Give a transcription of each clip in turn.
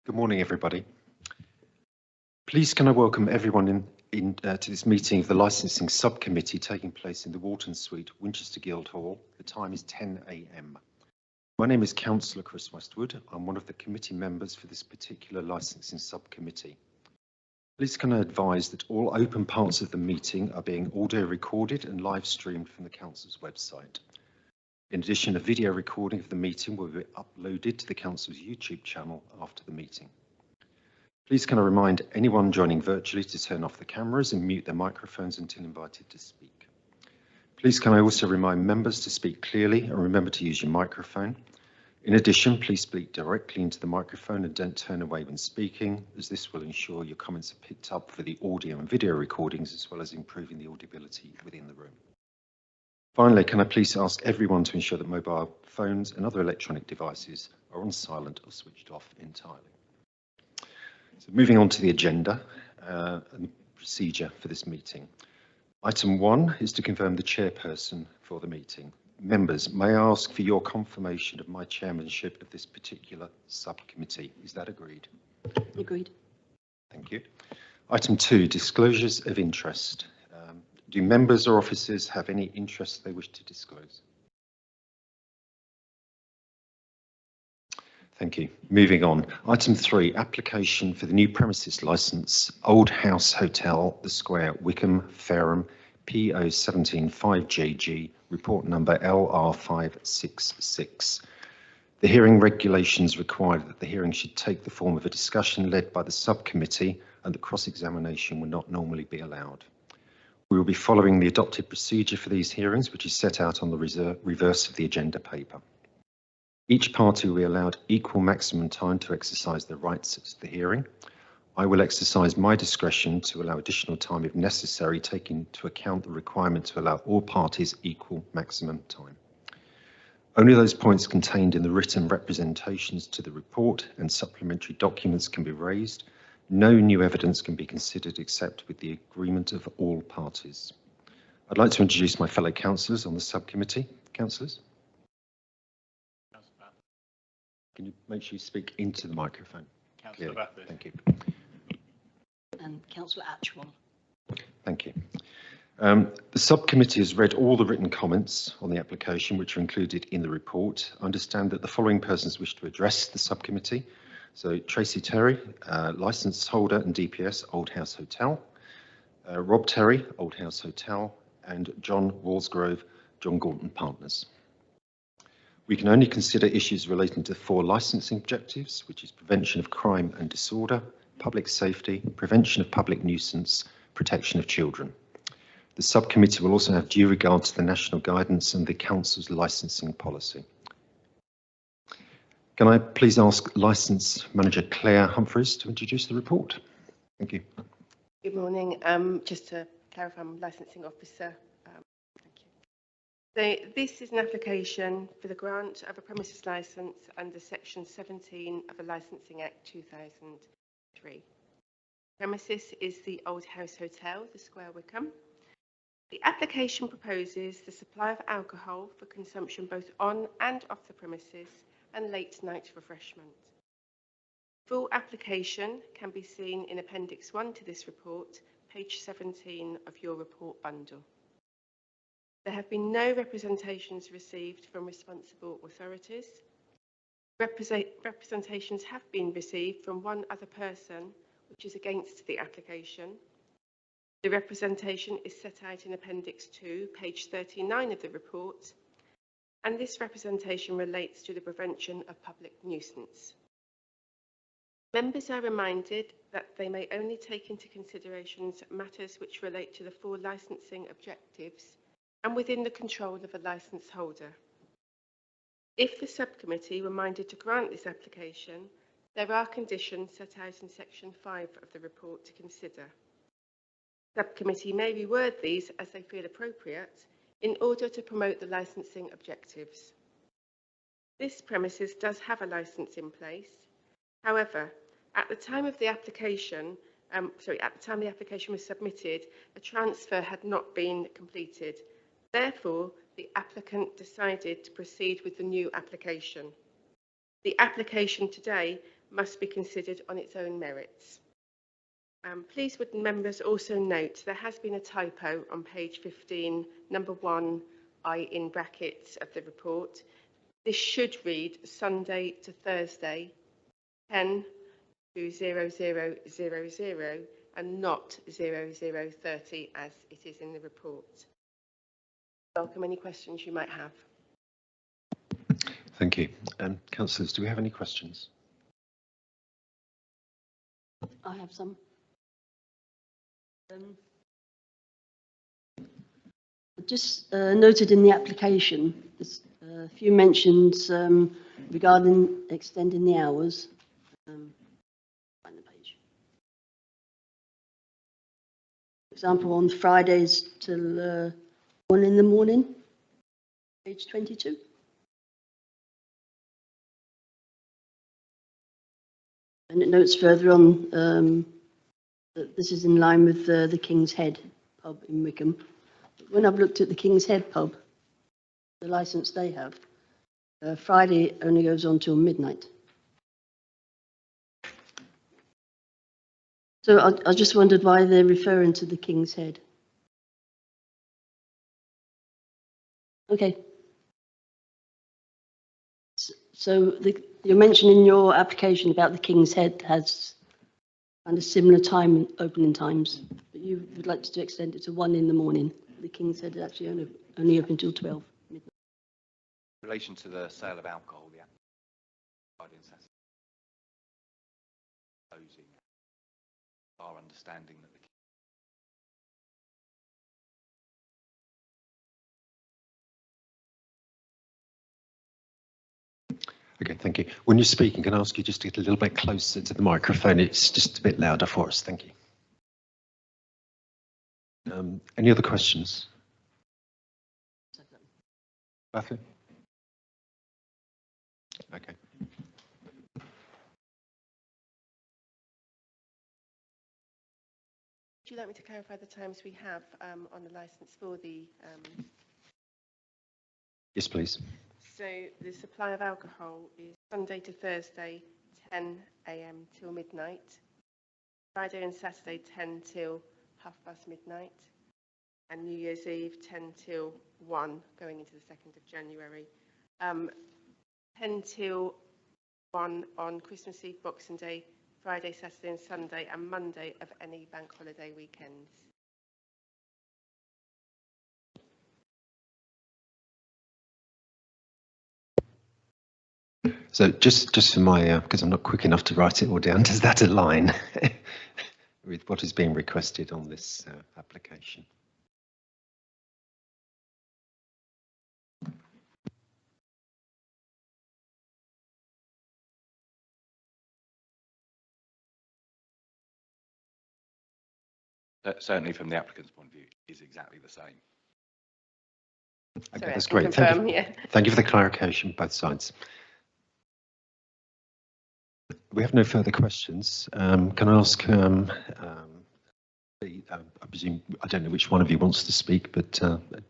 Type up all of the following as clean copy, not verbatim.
Good morning, everybody. Please can I welcome everyone to this meeting of the Licensing Subcommittee taking place in the Wharton Suite, Winchester Guildhall. The time is 10 a.m. My name is Councillor Chris Westwood. I'm one of the committee members for this particular Licensing Subcommittee. Please can I advise that all open parts of the meeting are being audio recorded and live streamed from the Council's website. In addition, a video recording of the meeting will be uploaded to the Council's YouTube channel after the meeting. Please can I remind anyone joining virtually to turn off the cameras and mute their microphones until invited to speak. Please can I also remind members to speak clearly and remember to use your microphone. In addition, please speak directly into the microphone and don't turn away when speaking, as this will ensure your comments are picked up for the audio and video recordings, as well as improving the audibility within the room. Finally, can I please ask everyone to ensure that mobile phones and other electronic devices are on silent or switched off entirely. So moving on to the agenda and the procedure for this meeting. Item 1 is to confirm the chairperson for the meeting. Members, may I ask for your confirmation of my chairmanship of this particular subcommittee? Is that agreed? Agreed. Thank you. Item 2, disclosures of interest. Do members or officers have any interest they wish to disclose? Thank you. Moving on. Item 3, application for the new premises licence, Old House Hotel, The Square, Wickham, Fareham, PO 175JG, report number LR566. The hearing regulations require that the hearing should take the form of a discussion led by the subcommittee and that cross-examination will not normally be allowed. We will be following the adopted procedure for these hearings, which is set out on the reverse of the agenda paper. Each party will be allowed equal maximum time to exercise their rights at the hearing. I will exercise my discretion to allow additional time if necessary, taking into account the requirement to allow all parties equal maximum time. Only those points contained in the written representations to the report and supplementary documents can be raised. No new evidence can be considered except with the agreement of all parties. I'd like to introduce my fellow councillors on the subcommittee. Councillors? Can you make sure you speak into the microphone? Councillor Bathurst. Thank you. And Councillor Atchwell. Thank you. The subcommittee has read all the written comments on the application, which are included in the report. I understand that the following persons wish to address the subcommittee. So Tracy Terry, licence holder and DPS, Old House Hotel. Rob Terry, Old House Hotel. And John Walsgrove, John Gorton Partners. We can only consider issues relating to 4 licensing objectives, which is prevention of crime and disorder, public safety, prevention of public nuisance, protection of children. The subcommittee will also have due regard to the national guidance and the council's licensing policy. Can I please ask Licence Manager Claire Humphreys to introduce the report? Thank you. Good morning. Just to clarify, I'm Licensing Officer. Thank you. So this is an application for the grant of a premises licence under Section 17 of the Licensing Act 2003. Premises is the Old House Hotel, The Square, Wickham. The application proposes the supply of alcohol for consumption both on and off the premises and late night refreshment. Full application can be seen in Appendix 1 to this report, page 17 of your report bundle. There have been no representations received from responsible authorities. Representations have been received from one other person, which is against the application. The representation is set out in Appendix 2, page 39 of the report, and this representation relates to the prevention of public nuisance. Members are reminded that they may only take into consideration matters which relate to the 4 licensing objectives and within the control of a licence holder. If the subcommittee were minded to grant this application, there are conditions set out in Section 5 of the report to consider. The subcommittee may reword these as they feel appropriate in order to promote the licensing objectives. This premises does have a licence in place. However, at the time of the application, the application was submitted, a transfer had not been completed. Therefore, the applicant decided to proceed with the new application. The application today must be considered on its own merits. Please would members also note there has been a typo on page 15, number 1, I in brackets of the report. This should read Sunday to Thursday, 10 to 0000 and not 0030 as it is in the report. Welcome any questions you might have. Thank you. Councillors, do we have any questions? I have some. Just noted in the application, there's a few mentions regarding extending the hours. Find the page. For example, on Fridays till 1 in the morning, page 22. And it notes further on that this is in line with the King's Head pub in Wickham. When I've looked at the King's Head pub, the licence they have, Friday only goes on till midnight. So I just wondered why they're referring to the King's Head. Okay. So you're mentioning your application about the King's Head has kind of similar time opening times, but you would like to extend it to 1 in the morning. The King's Head is actually only open till 12 midnight. In relation to the sale of alcohol, the Friday and Saturday closing, our understanding that Okay, thank you. When you're speaking, can I ask you just to get a little bit closer to the microphone? It's just a bit louder for us. Thank you. Any other questions? Matthew? Okay. Would you like me to clarify the times we have on the licence for the... Yes, please. So the supply of alcohol is Sunday to Thursday, 10 AM till midnight. Friday and Saturday, 10 till 12:30 midnight. And New Year's Eve, 10 till 1, going into the 2nd of January. 10 till 1 on Christmas Eve, Boxing Day, Friday, Saturday and Sunday, and Monday of any bank holiday weekends. So just for my, because I'm not quick enough to write it all down, does that align with what is being requested on this application? certainly from the applicant's point of view, is exactly the same. Okay, Sorry, that's I can great. confirm, yeah. Thank you for the clarification, both sides. We have no further questions. Can I ask, I presume, I don't know which one of you wants to speak, but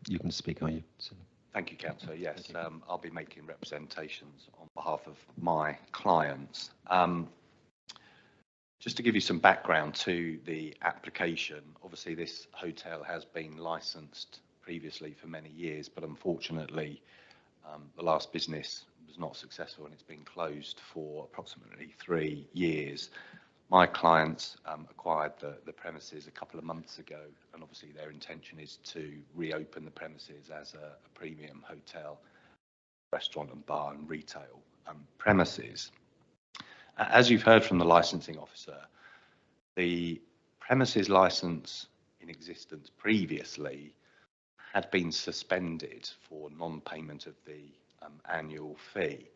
you can speak, are you? So. Thank you, Councillor. Yes, I'll be making representations on behalf of my clients. Just to give you some background to the application, obviously this hotel has been licensed previously for many years, but unfortunately the last business was not successful and it's been closed for approximately 3 years. My clients acquired the premises a couple of months ago, and obviously their intention is to reopen the premises as a premium hotel, restaurant and bar and retail premises. As you've heard from the licensing officer, the premises license in existence previously had been suspended for non-payment of the annual fee.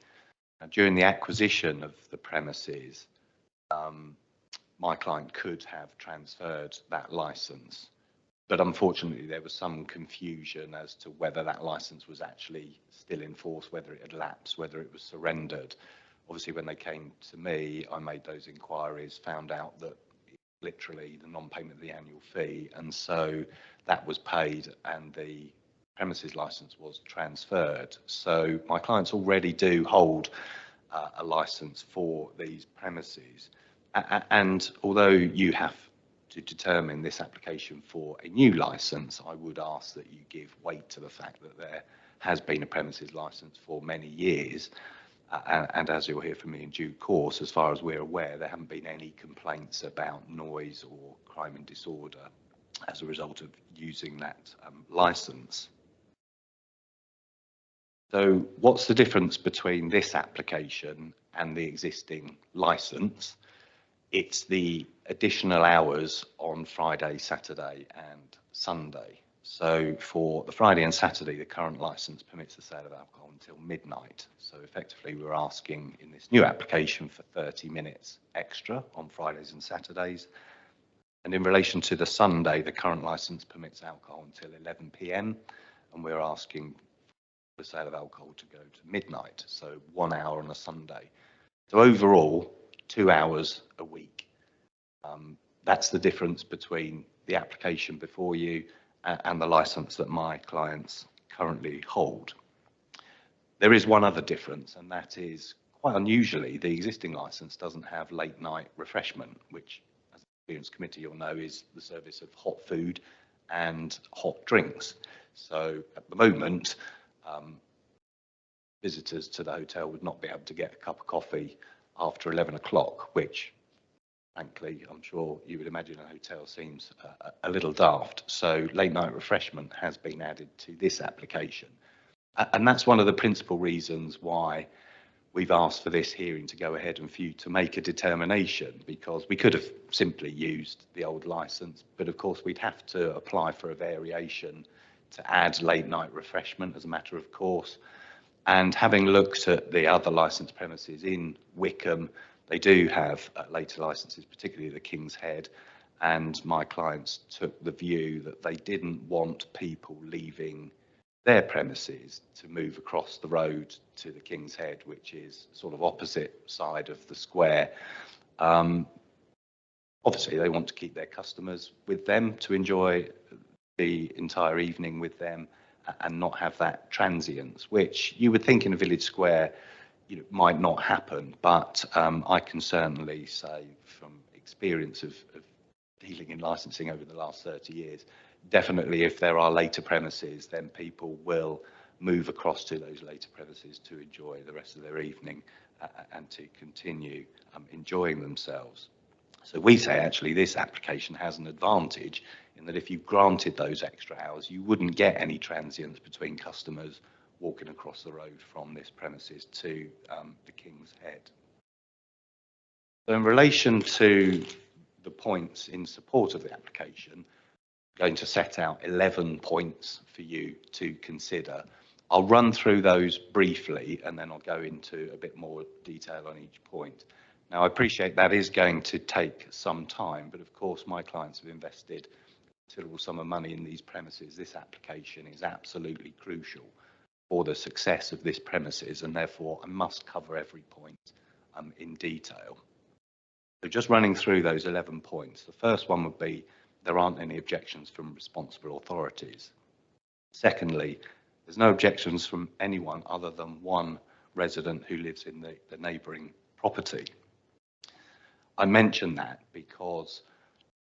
Now, during the acquisition of the premises, my client could have transferred that license, but unfortunately there was some confusion as to whether that license was actually still in force, whether it had lapsed, whether it was surrendered. Obviously, when they came to me, I made those inquiries, found out that literally the non-payment of the annual fee, and so that was paid and the premises license was transferred. So my clients already do hold a licence for these premises. And although you have to determine this application for a new licence, I would ask that you give weight to the fact that there has been a premises licence for many years. And as you'll hear from me in due course, as far as we're aware, there haven't been any complaints about noise or crime and disorder as a result of using that licence. So what's the difference between this application and the existing licence? It's the additional hours on Friday, Saturday and Sunday. So for the Friday and Saturday, the current licence permits the sale of alcohol until midnight. So effectively, we're asking in this new application for 30 minutes extra on Fridays and Saturdays. And in relation to the Sunday, the current licence permits alcohol until 11 p.m. and we're asking the sale of alcohol to go to midnight, so 1 hour on a Sunday. So overall, 2 hours a week. That's the difference between the application before you and the licence that my clients currently hold. There is one other difference, and that is, quite unusually, the existing licence doesn't have late night refreshment, which, as the Experience Committee you'll know, is the service of hot food and hot drinks. So at the moment, visitors to the hotel would not be able to get a cup of coffee after 11 o'clock, which, frankly, I'm sure you would imagine a hotel seems a little daft. So late night refreshment has been added to this application. And that's one of the principal reasons why we've asked for this hearing to go ahead and for you to make a determination, because we could have simply used the old licence, but of course we'd have to apply for a variation to add late night refreshment as a matter of course. And having looked at the other licensed premises in Wickham, they do have later licenses, particularly the King's Head, and my clients took the view that they didn't want people leaving their premises to move across the road to the King's Head, which is sort of opposite side of the square. Obviously, they want to keep their customers with them to enjoy the entire evening with them and not have that transience, which you would think in a village square might not happen, but I can certainly say from experience of dealing in licensing over the last 30 years, definitely if there are later premises, then people will move across to those later premises to enjoy the rest of their evening and to continue enjoying themselves. So we say actually this application has an advantage in that if you granted those extra hours, you wouldn't get any transience between customers walking across the road from this premises to the King's Head. So in relation to the points in support of the application, I'm going to set out 11 points for you to consider. I'll run through those briefly and then I'll go into a bit more detail on each point. Now, I appreciate that is going to take some time, but of course my clients have invested a considerable sum of money in these premises. This application is absolutely crucial for the success of this premises, and therefore I must cover every point in detail. So just running through those 11 points, the first one would be there aren't any objections from responsible authorities. Secondly, there's no objections from anyone other than one resident who lives in the neighbouring property. I mention that because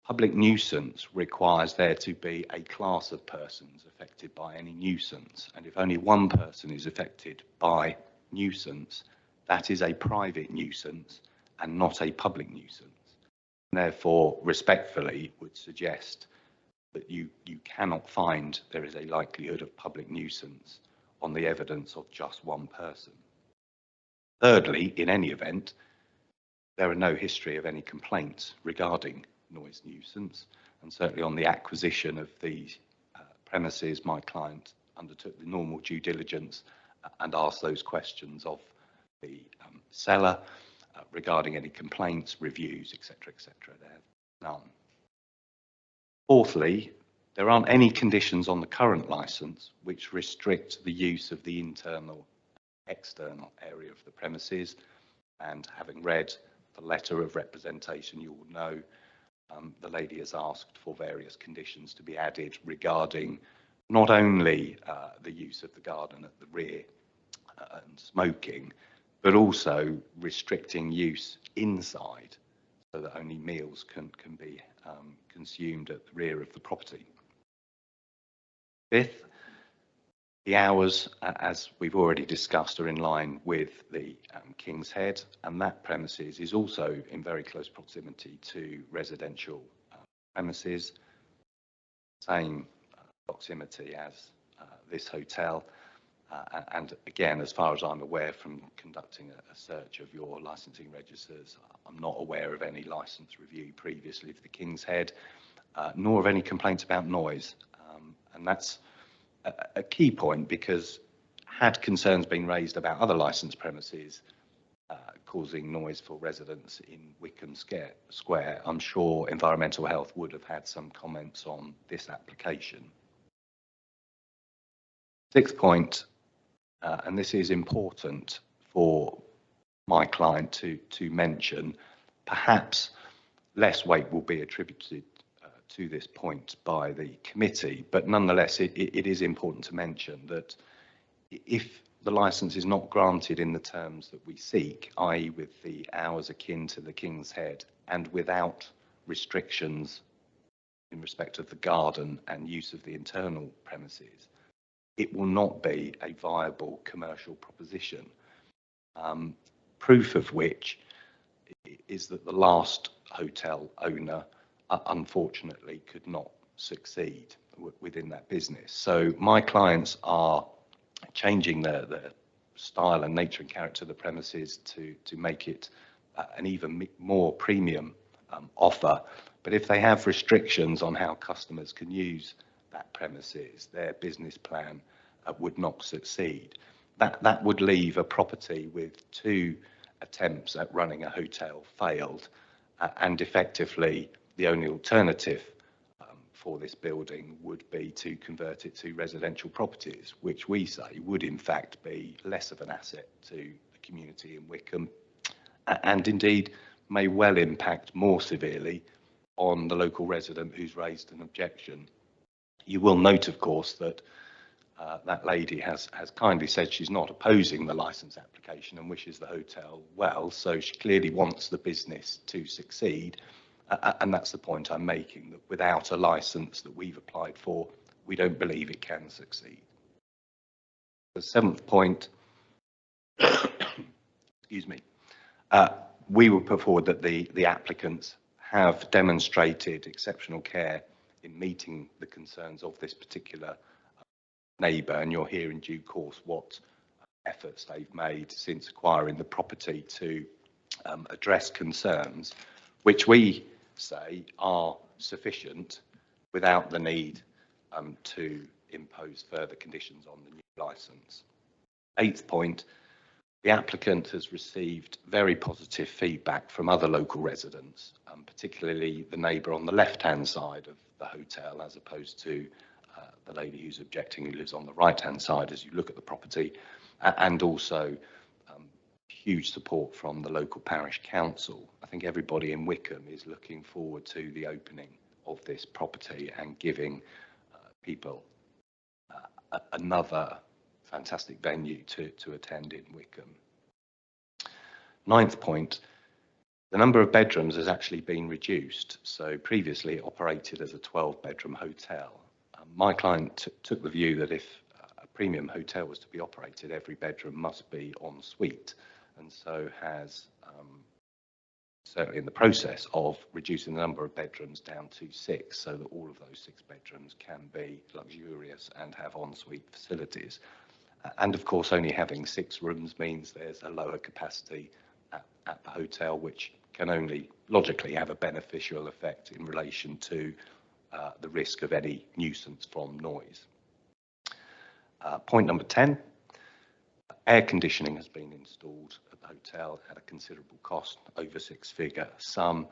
public nuisance requires there to be a class of persons affected by any nuisance. And if only one person is affected by nuisance, that is a private nuisance and not a public nuisance. And therefore, respectfully, would suggest that you cannot find there is a likelihood of public nuisance on the evidence of just one person. Thirdly, in any event, there are no history of any complaints regarding noise nuisance, and certainly on the acquisition of these premises, my client undertook the normal due diligence and asked those questions of the seller regarding any complaints, reviews, etc., etc. There are none. Fourthly, there aren't any conditions on the current licence which restrict the use of the internal, external area of the premises, and having read the letter of representation, you will know the lady has asked for various conditions to be added regarding not only the use of the garden at the rear and smoking, but also restricting use inside so that only meals can be consumed at the rear of the property. Fifth, the hours, as we've already discussed, are in line with the King's Head, and that premises is also in very close proximity to residential premises, same proximity as this hotel. And again, as far as I'm aware from conducting a search of your licensing registers, I'm not aware of any license review previously for the King's Head, nor of any complaints about noise. And that's a key point, because had concerns been raised about other licensed premises causing noise for residents in Wickham Square, I'm sure Environmental Health would have had some comments on this application. Sixth point, and this is important for my client to mention, perhaps less weight will be attributed to this point by the committee, but nonetheless it is important to mention that if the licence is not granted in the terms that we seek, i.e. with the hours akin to the King's Head and without restrictions in respect of the garden and use of the internal premises, it will not be a viable commercial proposition. Proof of which is that the last hotel owner unfortunately could not succeed within that business. So my clients are changing the style and nature and character of the premises to make it an even more premium offer. But if they have restrictions on how customers can use that premises, their business plan would not succeed. That would leave a property with 2 attempts at running a hotel failed, and effectively the only alternative for this building would be to convert it to residential properties, which we say would in fact be less of an asset to the community in Wickham, and indeed may well impact more severely on the local resident who's raised an objection. You will note, of course, that that lady has kindly said she's not opposing the licence application and wishes the hotel well, so she clearly wants the business to succeed, and that's the point I'm making, that without a licence that we've applied for, we don't believe it can succeed. The 7th point, excuse me, we will put forward that the applicants have demonstrated exceptional care in meeting the concerns of this particular neighbour, and you'll hear in due course what efforts they've made since acquiring the property to address concerns, which we say are sufficient without the need to impose further conditions on the new licence. 8th point, the applicant has received very positive feedback from other local residents, particularly the neighbour on the left-hand side of the hotel, as opposed to the lady who's objecting, who lives on the right-hand side as you look at the property, and also huge support from the local parish council. I think everybody in Wickham is looking forward to the opening of this property and giving people another fantastic venue to attend in Wickham. 9th point, the number of bedrooms has actually been reduced. So previously it operated as a 12-bedroom hotel. My client took the view that if a premium hotel was to be operated, every bedroom must be en suite, and so has certainly in the process of reducing the number of bedrooms down to 6, so that all of those 6 bedrooms can be luxurious and have en suite facilities. And of course, only having 6 rooms means there's a lower capacity at the hotel, which can only logically have a beneficial effect in relation to the risk of any nuisance from noise. Point number 10, air conditioning has been installed at the hotel at a considerable cost, over 6-figure sum,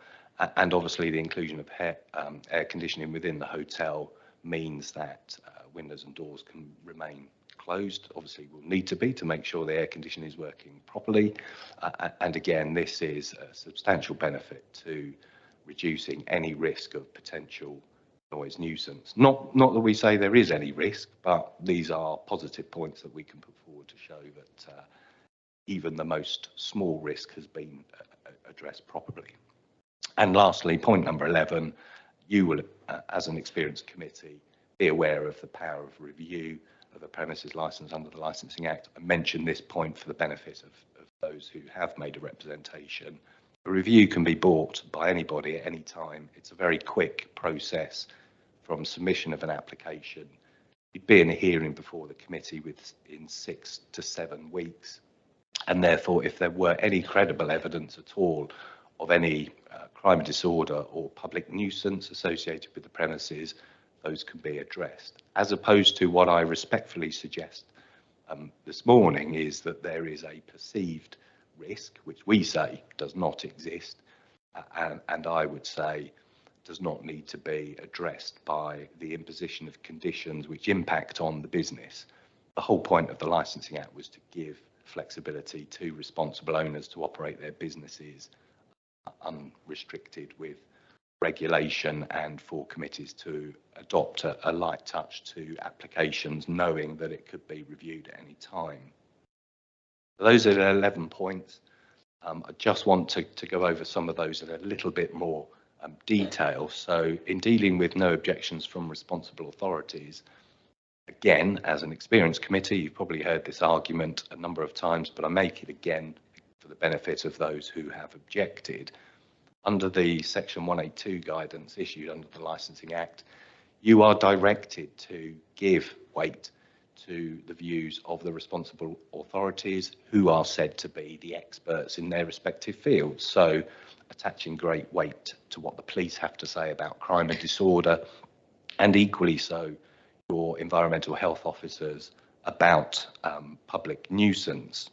and obviously the inclusion of air conditioning within the hotel means that windows and doors can remain closed. Obviously will need to make sure the air conditioning is working properly, and again this is a substantial benefit to reducing any risk of potential noise nuisance. Not that we say there is any risk, but these are positive points that we can put forward to show that even the most small risk has been addressed properly. And lastly, point number 11, you will, as an experienced committee, be aware of the power of review of a premises licence under the Licensing Act. I mention this point for the benefit of those who have made a representation. A review can be bought by anybody at any time. It's a very quick process from submission of an application. You'd be in a hearing before the committee in 6 to 7 weeks. And therefore, if there were any credible evidence at all of any crime and disorder or public nuisance associated with the premises, those can be addressed. As opposed to what I respectfully suggest this morning is that there is a perceived risk, which we say does not exist, and I would say does not need to be addressed by the imposition of conditions which impact on the business. The whole point of the Licensing Act was to give flexibility to responsible owners to operate their businesses unrestricted with regulation, and for committees to adopt a light touch to applications, knowing that it could be reviewed at any time. Those are the 11 points. I just want to go over some of those in a little bit more detail. So in dealing with no objections from responsible authorities, again, as an experienced committee, you've probably heard this argument a number of times, but I make it again for the benefit of those who have objected. Under the Section 182 guidance issued under the Licensing Act, you are directed to give weight to the views of the responsible authorities, who are said to be the experts in their respective fields. So attaching great weight to what the police have to say about crime and disorder, and equally so your environmental health officers about public nuisance.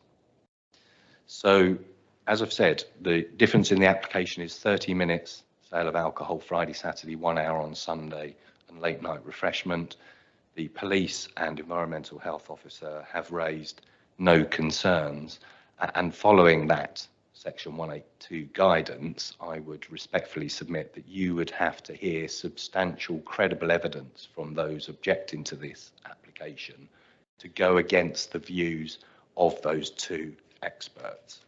So, as I've said, the difference in the application is 30 minutes, sale of alcohol Friday, Saturday, 1 hour on Sunday, and late night refreshment. The police and environmental health officer have raised no concerns, and following that Section 182 guidance, I would respectfully submit that you would have to hear substantial credible evidence from those objecting to this application to go against the views of those two experts.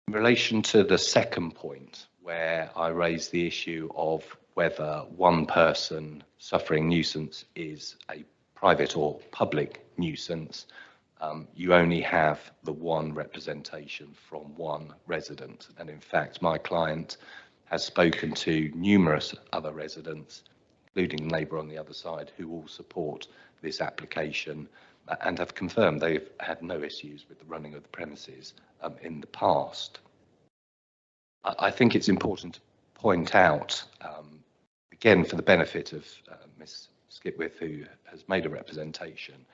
In relation to the second point, where I raised the issue of whether one person suffering nuisance is a private or public nuisance, you only have the one representation from one resident. And in fact, my client has spoken to numerous other residents, including the neighbour on the other side, who all support this application and have confirmed they've had no issues with the running of the premises in the past. I think it's important to point out, again, for the benefit of Ms. Skipwith, who has made a representation,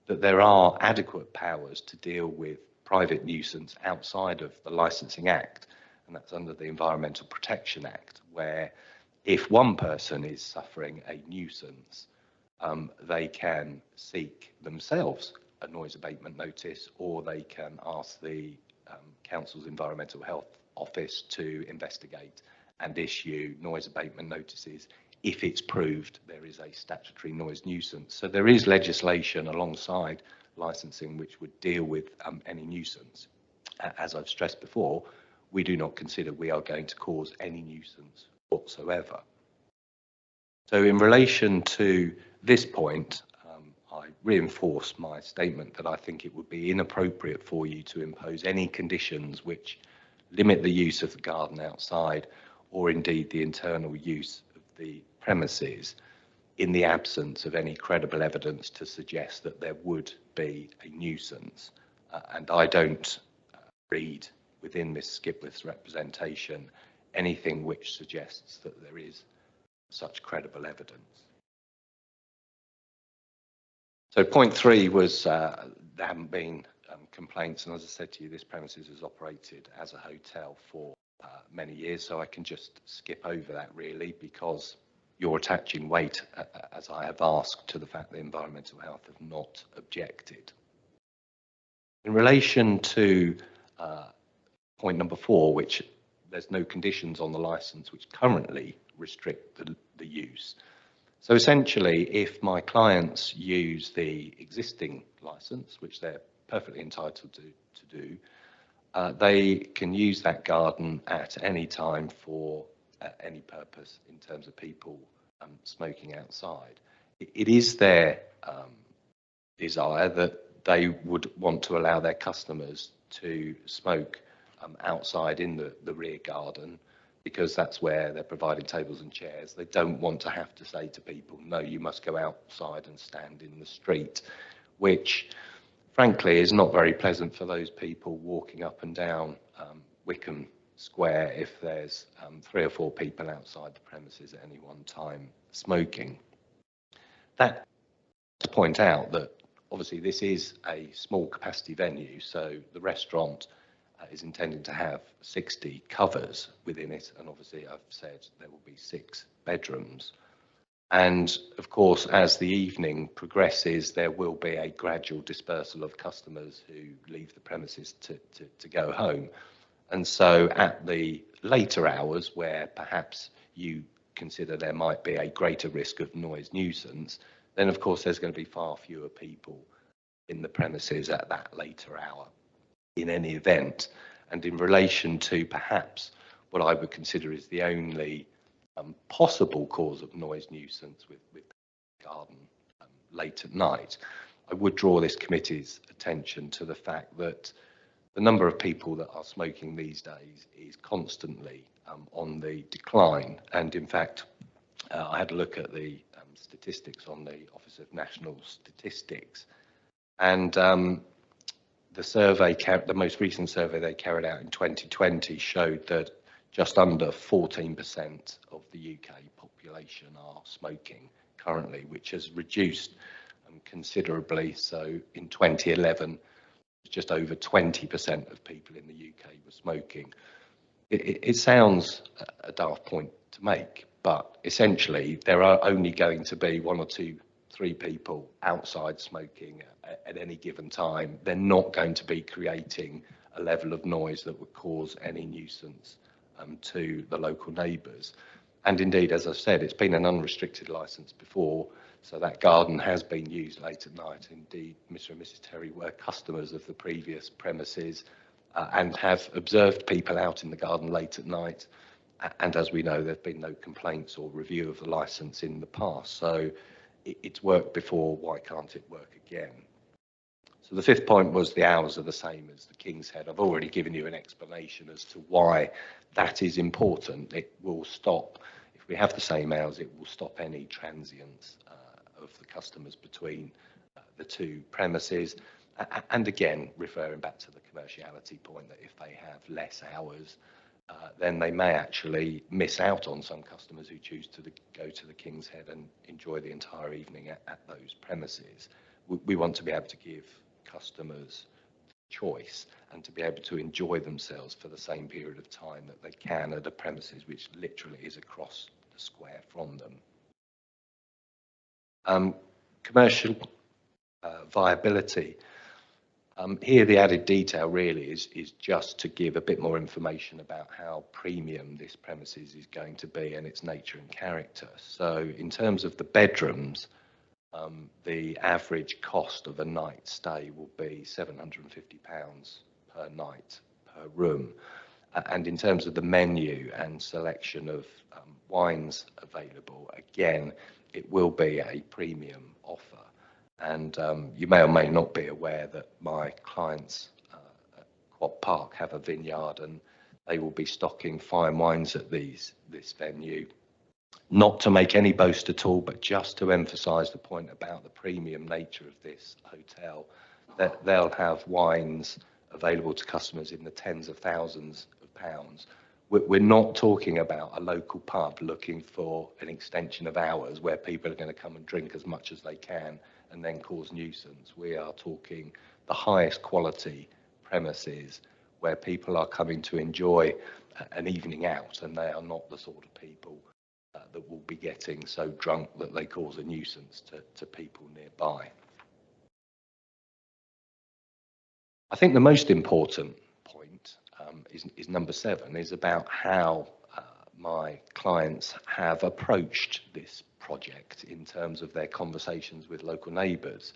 that there are adequate powers to deal with private nuisance outside of the Licensing Act, and that's under the Environmental Protection Act, where if one person is suffering a nuisance, they can seek themselves a noise abatement notice, or they can ask the Council's Environmental Health Office to investigate and issue noise abatement notices if it's proved there is a statutory noise nuisance. So there is legislation alongside licensing which would deal with any nuisance. As I've stressed before, we do not consider we are going to cause any nuisance whatsoever. So in relation to this point, I reinforce my statement that I think it would be inappropriate for you to impose any conditions which limit the use of the garden outside, or indeed the internal use of the premises, in the absence of any credible evidence to suggest that there would be a nuisance. And I don't read within Ms. Skipwith's representation anything which suggests that there is such credible evidence. So point 3 was there haven't been complaints, and as I said to you, this premises has operated as a hotel for many years, so I can just skip over that really, because you're attaching weight, as I have asked, to the fact that environmental health have not objected. In relation to point number 4, which there's no conditions on the licence which currently restrict the use. So essentially, if my clients use the existing license, which they're perfectly entitled to do, they can use that garden at any time for any purpose in terms of people smoking outside. It is their desire that they would want to allow their customers to smoke outside in the rear garden, because that's where they're providing tables and chairs. They don't want to have to say to people, no, you must go outside and stand in the street, which frankly is not very pleasant for those people walking up and down Wickham Square if there's 3 or 4 people outside the premises at any one time smoking. That to point out that obviously this is a small capacity venue, so the restaurant is intended to have 60 covers within it, and obviously I've said there will be 6 bedrooms. And of course, as the evening progresses, there will be a gradual dispersal of customers who leave the premises to go home. And so at the later hours, where perhaps you consider there might be a greater risk of noise nuisance, then of course there's going to be far fewer people in the premises at that later hour in any event. And in relation to perhaps what I would consider is the only possible cause of noise nuisance with the garden late at night, I would draw this committee's attention to the fact that the number of people that are smoking these days is constantly on the decline. And in fact, I had a look at the statistics on the Office of National Statistics, and the survey, the most recent survey they carried out in 2020 showed that just under 14% of the UK population are smoking currently, which has reduced considerably. So in 2011, just over 20% of people in the UK were smoking. It sounds a daft point to make, but essentially there are only going to be 1 or 2, 3 people outside smoking at any given time. They're not going to be creating a level of noise that would cause any nuisance to the local neighbours. And indeed, as I've said, it's been an unrestricted licence before, so that garden has been used late at night. Indeed, Mr. and Mrs. Terry were customers of the previous premises and have observed people out in the garden late at night. And as we know, there have been no complaints or review of the licence in the past. So it's worked before, why can't it work again? So the 5th point was the hours are the same as the King's Head. I've already given you an explanation as to why that is important. It will stop, if we have the same hours, it will stop any transience of the customers between the 2 premises. And again, referring back to the commerciality point, that if they have less hours, then they may actually miss out on some customers who choose to go to the King's Head and enjoy the entire evening at those premises. We want to be able to give customers choice and to be able to enjoy themselves for the same period of time that they can at a premises which literally is across the square from them. Commercial viability. Here the added detail really is just to give a bit more information about how premium this premises is going to be and its nature and character. So in terms of the bedrooms, the average cost of a night stay will be £750 per night per room. And in terms of the menu and selection of wines available, again, it will be a premium offer. And you may or may not be aware that my clients at Quad Park have a vineyard, and they will be stocking fine wines at this venue. Not to make any boast at all, but just to emphasise the point about the premium nature of this hotel, that they'll have wines available to customers in the tens of thousands of pounds. We're not talking about a local pub looking for an extension of hours where people are going to come and drink as much as they can and then cause nuisance. We are talking the highest quality premises where people are coming to enjoy an evening out, and they are not the sort of people that will be getting so drunk that they cause a nuisance to people nearby. I think the most important point is number 7, is about how my clients have approached this project in terms of their conversations with local neighbours.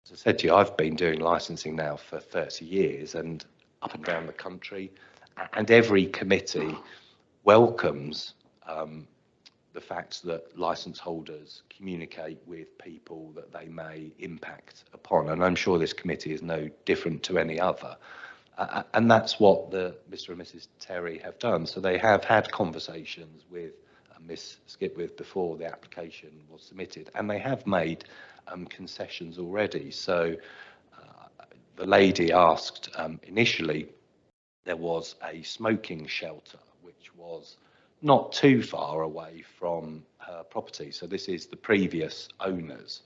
As I said to you, I've been doing licensing now for 30 years and up and down the country, and every committee welcomes the fact that licence holders communicate with people that they may impact upon, and I'm sure this committee is no different to any other. And that's what Mr. and Mrs. Terry have done. So they have had conversations with Miss Skipwith before the application was submitted, and they have made concessions already. So the lady asked initially, there was a smoking shelter which was not too far away from her property. So this is the previous owners.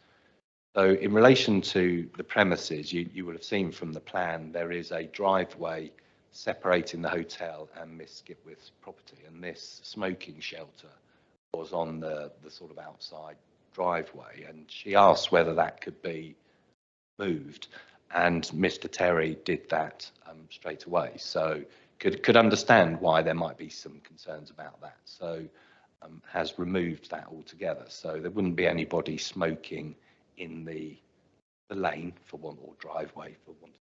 So in relation to the premises, you would have seen from the plan, there is a driveway separating the hotel and Miss Skipwith's property, and this smoking shelter was on the sort of outside driveway, and she asked whether that could be moved, and Mr. Terry did that straight away. So could understand why there might be some concerns about that. So has removed that altogether. So there wouldn't be anybody smoking in the lane, for want, or driveway, for want.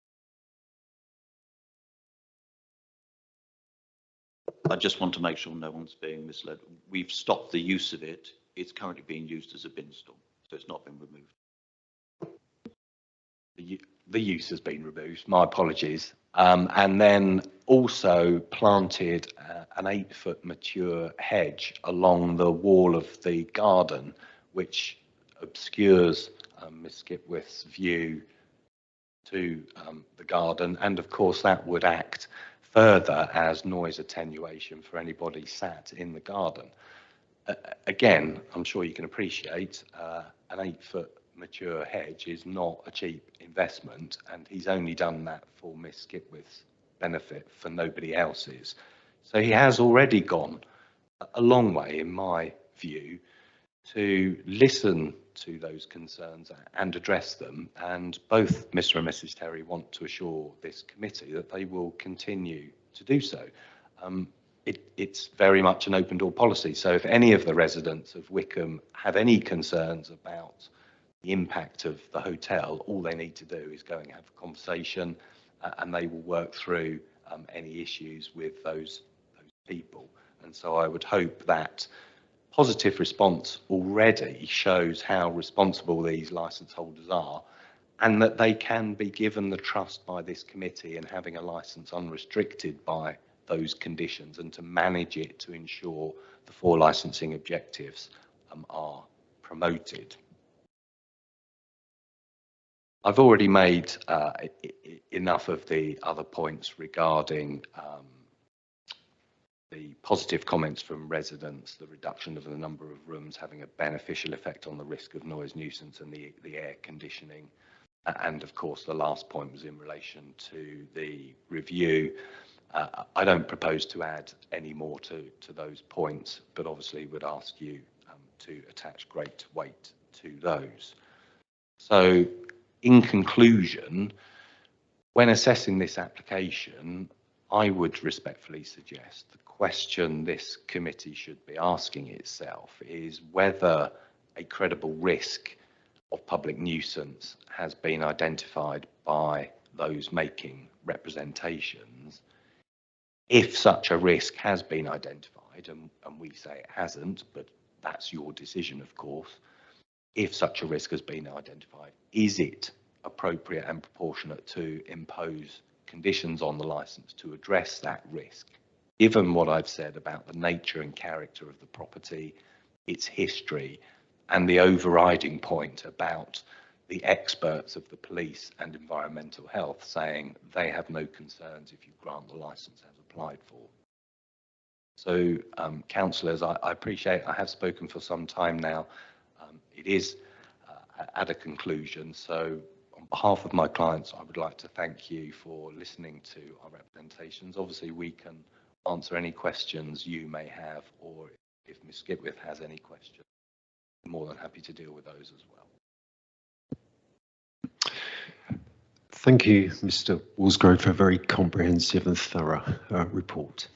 I just want to make sure no one's being misled. We've stopped the use of it. It's currently being used as a bin store, so it's not been removed. The use has been removed, my apologies. And then also planted an 8-foot mature hedge along the wall of the garden, which obscures Miss Skipwith's view to the garden, and of course that would act further as noise attenuation for anybody sat in the garden. Again, I'm sure you can appreciate an 8-foot mature hedge is not a cheap investment, and he's only done that for Miss Skipwith's benefit, for nobody else's. So he has already gone a long way, in my view, to listen to those concerns and address them, and both Mr. and Mrs. Terry want to assure this committee that they will continue to do so. It's very much an open door policy, so if any of the residents of Wickham have any concerns about the impact of the hotel, all they need to do is go and have a conversation, and they will work through any issues with those people. And so I would hope that positive response already shows how responsible these licence holders are, and that they can be given the trust by this committee in having a licence unrestricted by those conditions, and to manage it to ensure the 4 licensing objectives are promoted. I've already made enough of the other points regarding the positive comments from residents, the reduction of the number of rooms having a beneficial effect on the risk of noise nuisance and the air conditioning. And of course, the last point was in relation to the review. I don't propose to add any more to those points, but obviously would ask you to attach great weight to those. So in conclusion, when assessing this application, I would respectfully suggest the question this committee should be asking itself is whether a credible risk of public nuisance has been identified by those making representations. If such a risk has been identified, and we say it hasn't, but that's your decision, of course, if such a risk has been identified, is it appropriate and proportionate to impose conditions on the licence to address that risk, given what I've said about the nature and character of the property, its history, and the overriding point about the experts of the police and environmental health saying they have no concerns if you grant the licence as applied for. So, councillors, I appreciate I have spoken for some time now. It is at a conclusion, so on behalf of my clients, I would like to thank you for listening to our representations. Obviously, we can answer any questions you may have, or if Ms. Skipwith has any questions, I'm more than happy to deal with those as well. Thank you, Mr. Walsgrove, for a very comprehensive and thorough report.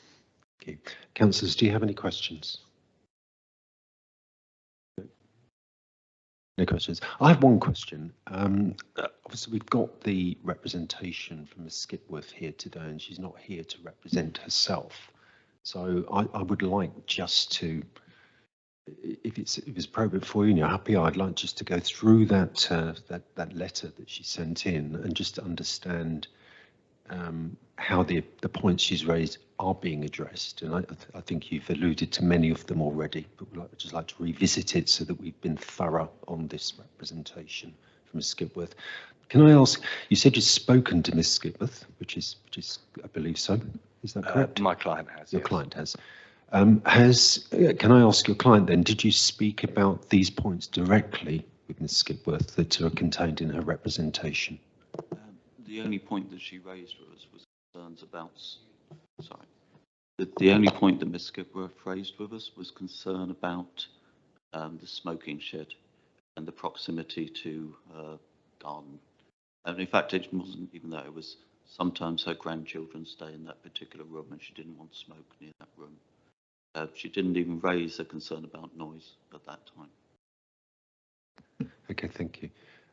Thank you. Councillors, do you have any questions? No questions. I have one question. Obviously, we've got the representation from Ms. Skipworth here today, and she's not here to represent herself. So I would like just to, if it's appropriate for you and you're happy, I'd like just to go through that that letter that she sent in and just to understand how the points she's raised are being addressed. And I think you've alluded to many of them already, but I'd just like to revisit it so that we've been thorough on this representation from Ms. Skipworth. Can I ask, you said you've spoken to Ms. Skipworth, which is I believe so. Is that correct? My client has. Your yes. client has. Can I ask your client then, did you speak about these points directly with Ms. Skipworth that are contained in her representation? The only point that she raised with us was concerns about, sorry, the only point that Ms. Skipworth raised with us was concern about the smoking shed and the proximity to garden. And in fact, it wasn't even that, it was sometimes her grandchildren stay in that particular room and she didn't want smoke near that room. She didn't even raise a concern about noise at that time. Okay, thank you.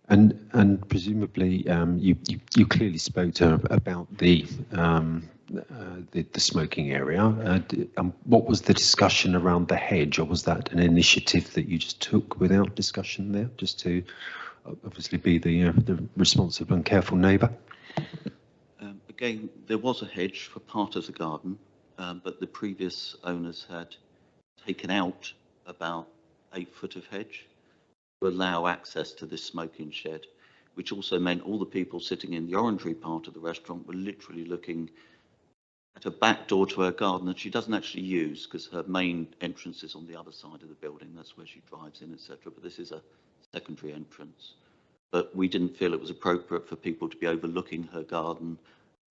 And presumably you clearly spoke to her about the smoking area. What was the discussion around the hedge, or was that an initiative that you just took without discussion there, just to obviously be the responsible and careful neighbour? Again, there was a hedge for part of the garden, but the previous owners had taken out about 8 foot of hedge to allow access to this smoking shed, which also meant all the people sitting in the orangery part of the restaurant were literally looking at a back door to her garden that she doesn't actually use because her main entrance is on the other side of the building. That's where she drives in, etc. But this is a secondary entrance. But we didn't feel it was appropriate for people to be overlooking her garden.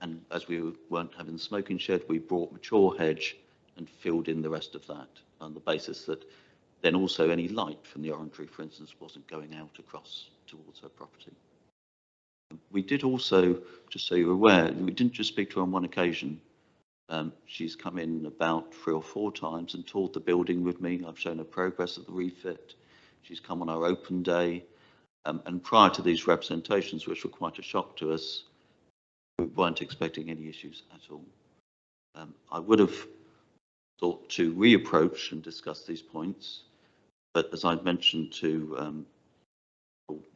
And as we weren't having the smoking shed, we brought mature hedge and filled in the rest of that on the basis that then also any light from the orangery, for instance, wasn't going out across towards her property. We did also, just so you're aware, we didn't just speak to her on one occasion. She's come in about 3 or 4 times and toured the building with me. I've shown her progress of the refit. She's come on our open day. And prior to these representations, which were quite a shock to us, we weren't expecting any issues at all. I would have thought to reapproach and discuss these points, but as I'd mentioned to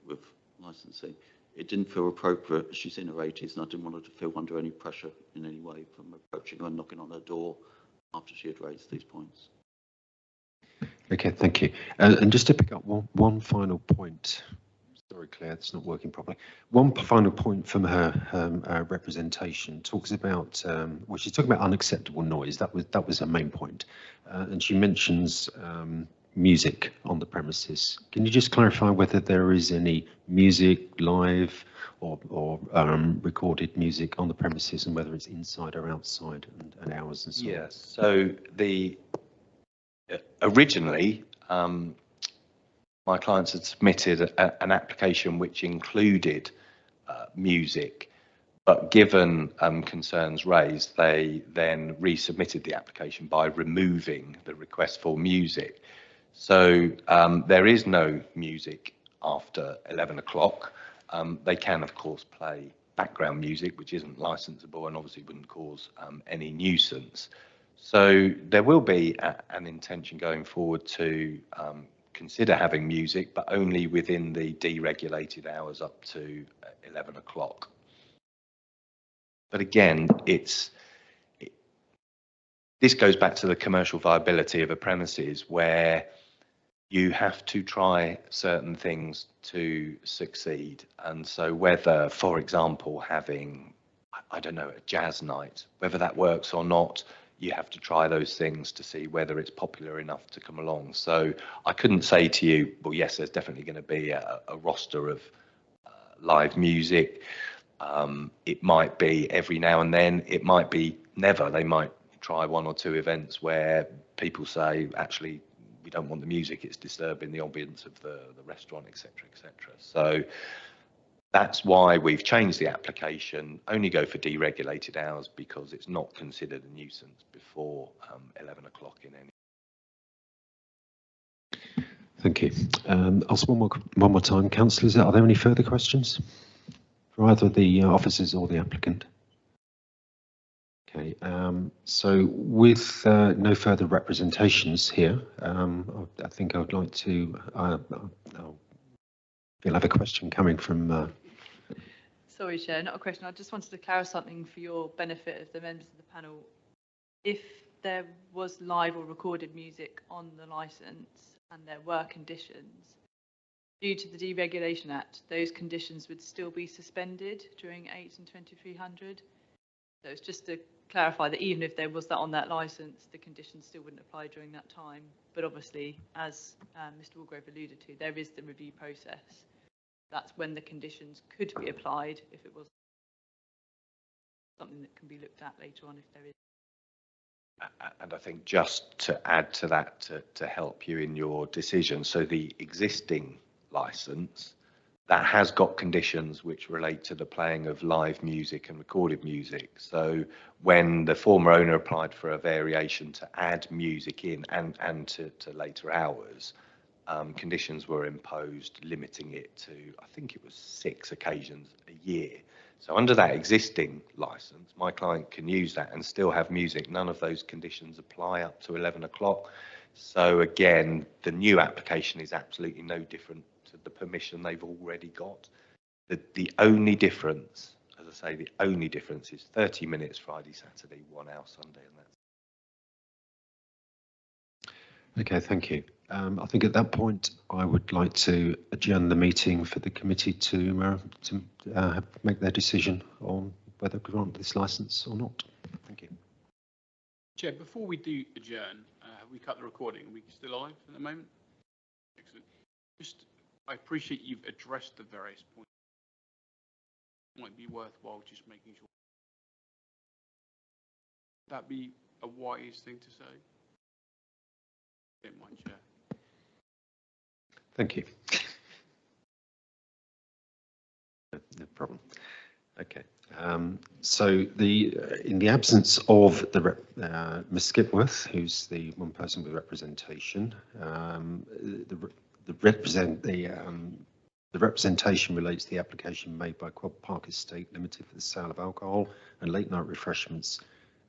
with licensing, it didn't feel appropriate. She's in her 80s, and I didn't want her to feel under any pressure in any way from approaching her and knocking on her door after she had raised these points. Okay, thank you. And just to pick up one final point. Sorry, Claire, it's not working properly. One final point from her representation talks about, well, she's talking about unacceptable noise. That was her main point, and she mentions music on the premises. Can you just clarify whether there is any music, live or recorded music on the premises, and whether it's inside or outside, and hours and so on? Yes. So originally. My clients had submitted an application which included music, but given concerns raised, they then resubmitted the application by removing the request for music. So there is no music after 11 o'clock. They can, of course, play background music, which isn't licensable and obviously wouldn't cause any nuisance. So there will be an intention going forward to consider having music, but only within the deregulated hours up to 11 o'clock. But again, this goes back to the commercial viability of a premises where you have to try certain things to succeed. And so whether, for example, having, I don't know, a jazz night, whether that works or not, you have to try those things to see whether it's popular enough to come along. So I couldn't say to you, well, yes, there's definitely going to be a roster of live music. It might be every now and then, it might be never. They might try 1 or 2 events where people say, actually, we don't want the music, it's disturbing the ambience of the restaurant, etc., etc. So that's why we've changed the application, only go for deregulated hours because it's not considered a nuisance before 11 o'clock in any. Thank you. Ask one more time, councillors. Are there any further questions for either the officers or the applicant? Okay. So with no further representations here, I think I would like to. We'll have a question coming from. Sorry, Chair, not a question. I just wanted to clarify something for your benefit of the members of the panel. If there was live or recorded music on the licence and there were conditions, due to the Deregulation Act, those conditions would still be suspended during 8 and 2300. So it's just to clarify that even if there was that on that licence, the conditions still wouldn't apply during that time. But obviously, as Mr. Walgrove alluded to, there is the review process. That's when the conditions could be applied if it was something that can be looked at later on if there is. And I think just to add to that, to help you in your decision, so the existing licence, that has got conditions which relate to the playing of live music and recorded music. So when the former owner applied for a variation to add music in and to later hours, conditions were imposed limiting it to, I think it was 6 occasions a year. So under that existing licence, my client can use that and still have music. None of those conditions apply up to 11 o'clock. So again, the new application is absolutely no different to the permission they've already got. The only difference, as I say, the only difference is 30 minutes Friday, Saturday, 1 hour Sunday, and that's. Okay, thank you. I think at that point, I would like to adjourn the meeting for the committee to make their decision on whether to grant this licence or not. Thank you. Chair, before we do adjourn, have we cut the recording? Are we still live at the moment? Excellent. I appreciate you've addressed the various points. It might be worthwhile just making sure. Would that be a wise thing to say? Don't mind, Chair. Thank you. No problem. Okay. So in the absence of Ms. Skipworth, who's the one person with representation, the representation relates to the application made by Quad Park Estate Limited for the sale of alcohol and late night refreshments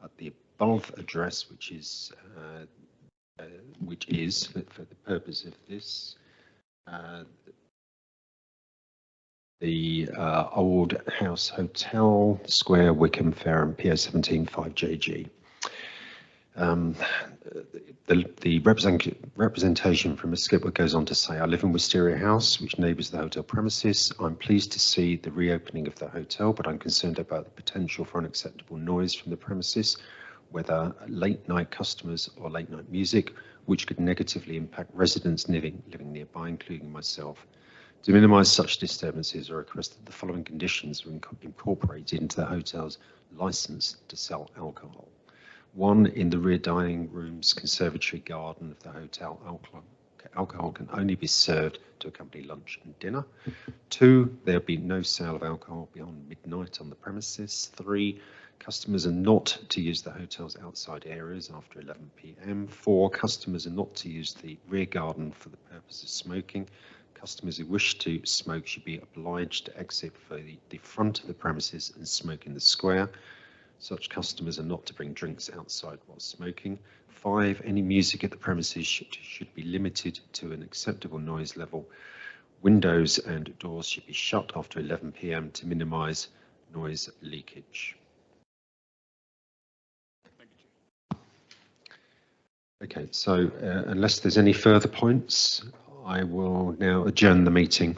at the above address, which is for the purpose of this, the Old House Hotel, Square, Wickham, Fareham, PO17 5JG. The representation from Ms. Skipper goes on to say, I live in Wisteria House, which neighbours the hotel premises. I'm pleased to see the reopening of the hotel, but I'm concerned about the potential for unacceptable noise from the premises, whether late night customers or late night music, which could negatively impact residents living nearby, including myself. To minimise such disturbances, I request that the following conditions are incorporated into the hotel's licence to sell alcohol. 1, in the rear dining room's conservatory garden of the hotel, alcohol can only be served to accompany lunch and dinner. 2, there be no sale of alcohol beyond midnight on the premises. 3, customers are not to use the hotel's outside areas after 11 p.m. 4, customers are not to use the rear garden for the purpose of smoking. Customers who wish to smoke should be obliged to exit for the front of the premises and smoke in the square. Such customers are not to bring drinks outside while smoking. 5, any music at the premises should be limited to an acceptable noise level. Windows and doors should be shut after 11 p.m. to minimise noise leakage. Okay, so unless there's any further points, I will now adjourn the meeting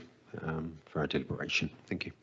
for our deliberation. Thank you.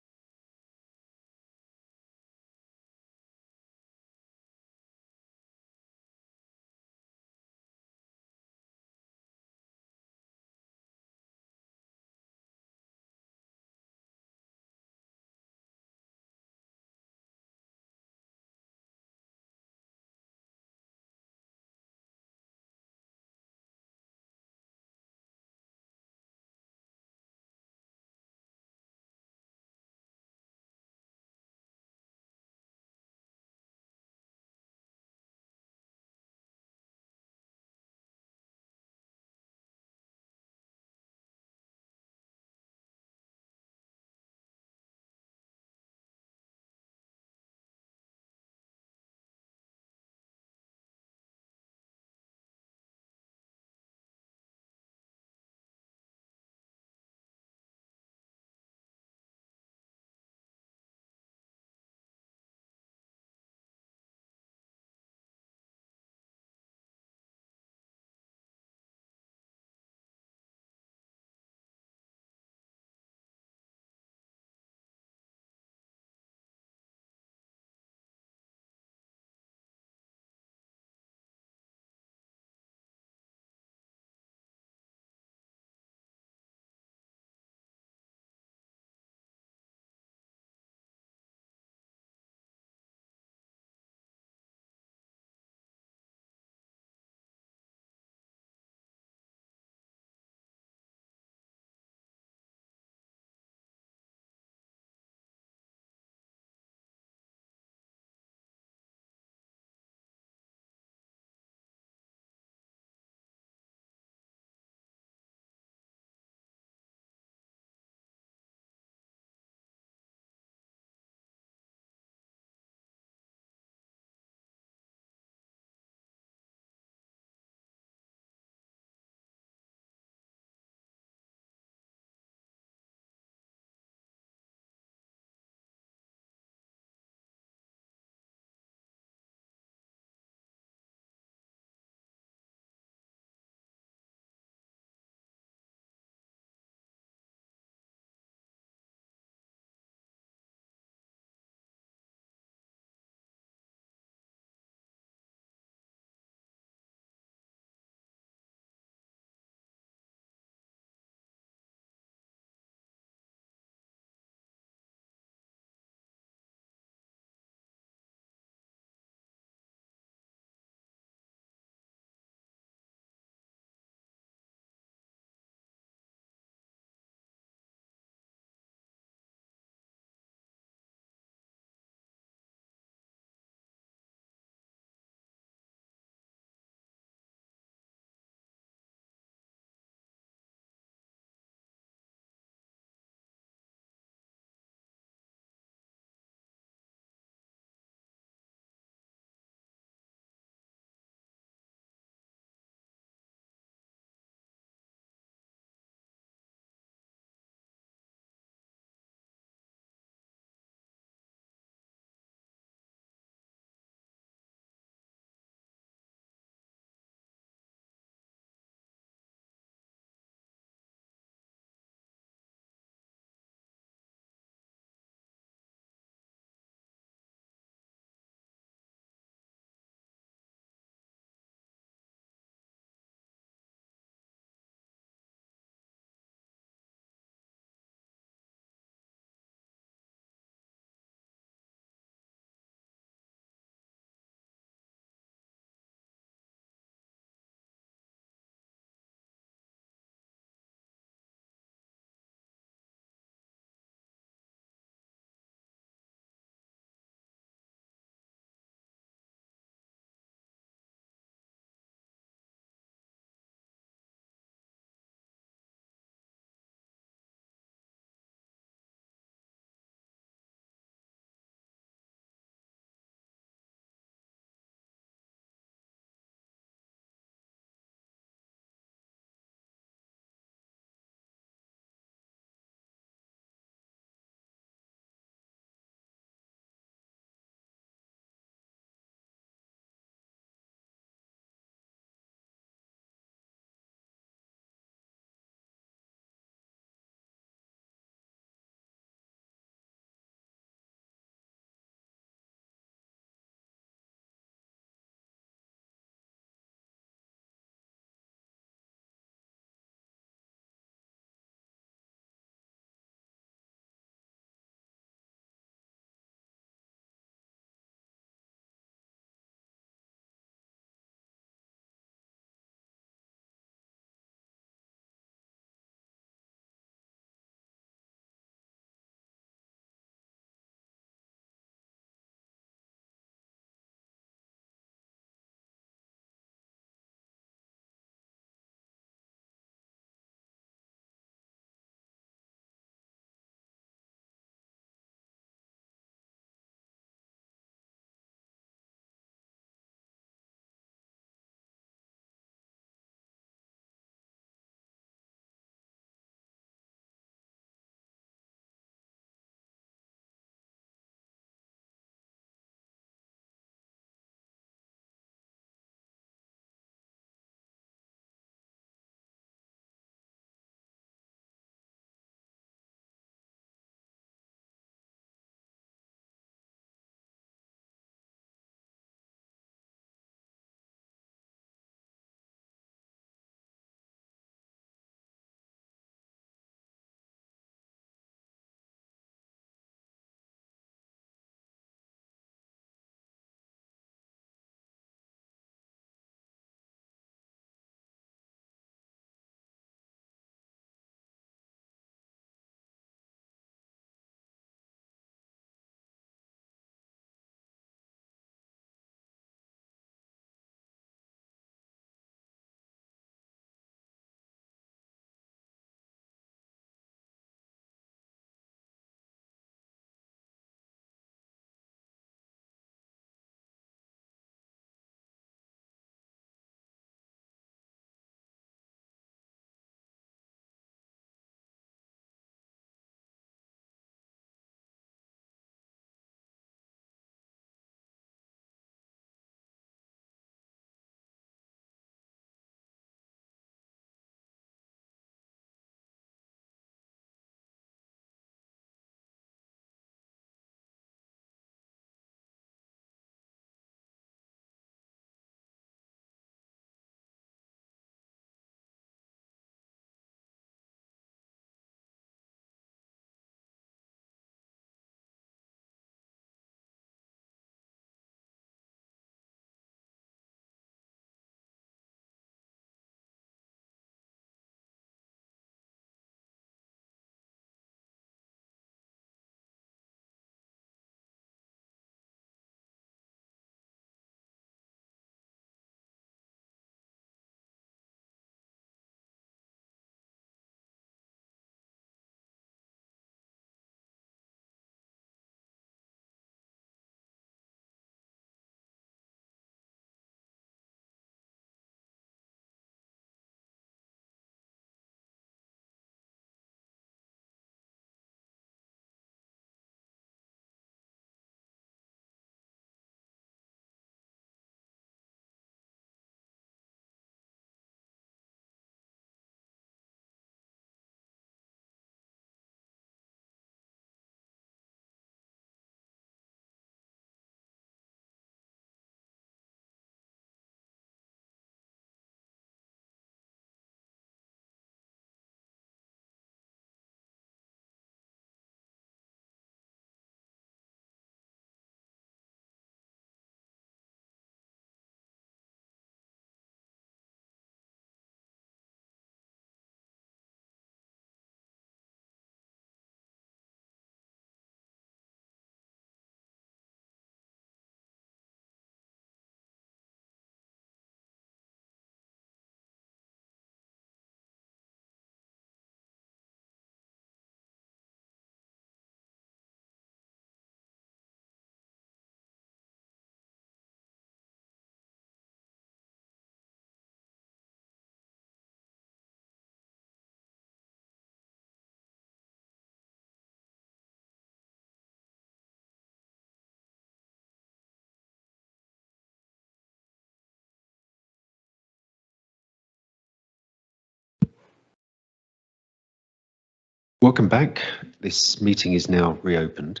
Welcome back. This meeting is now reopened.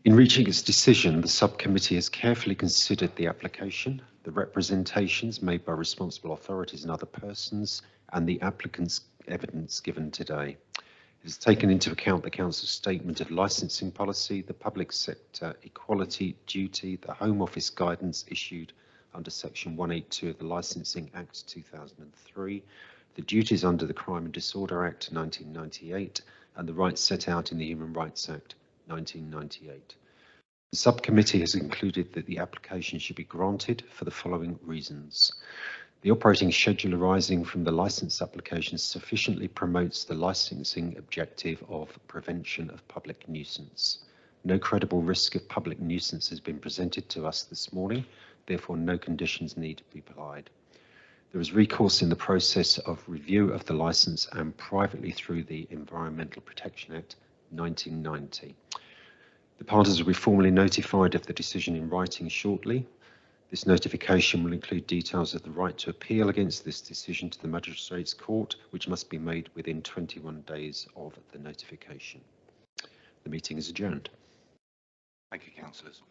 In reaching its decision, the subcommittee has carefully considered the application, the representations made by responsible authorities and other persons, and the applicant's evidence given today. It has taken into account the Council's statement of licensing policy, the public sector equality duty, the Home Office guidance issued under Section 182 of the Licensing Act 2003, the duties under the Crime and Disorder Act 1998, and the rights set out in the Human Rights Act 1998. The subcommittee has concluded that the application should be granted for the following reasons. The operating schedule arising from the licence application sufficiently promotes the licensing objective of prevention of public nuisance. No credible risk of public nuisance has been presented to us this morning, therefore no conditions need to be applied. There is recourse in the process of review of the licence and privately through the Environmental Protection Act 1990. The parties will be formally notified of the decision in writing shortly. This notification will include details of the right to appeal against this decision to the Magistrates' Court, which must be made within 21 days of the notification. The meeting is adjourned. Thank you, councillors.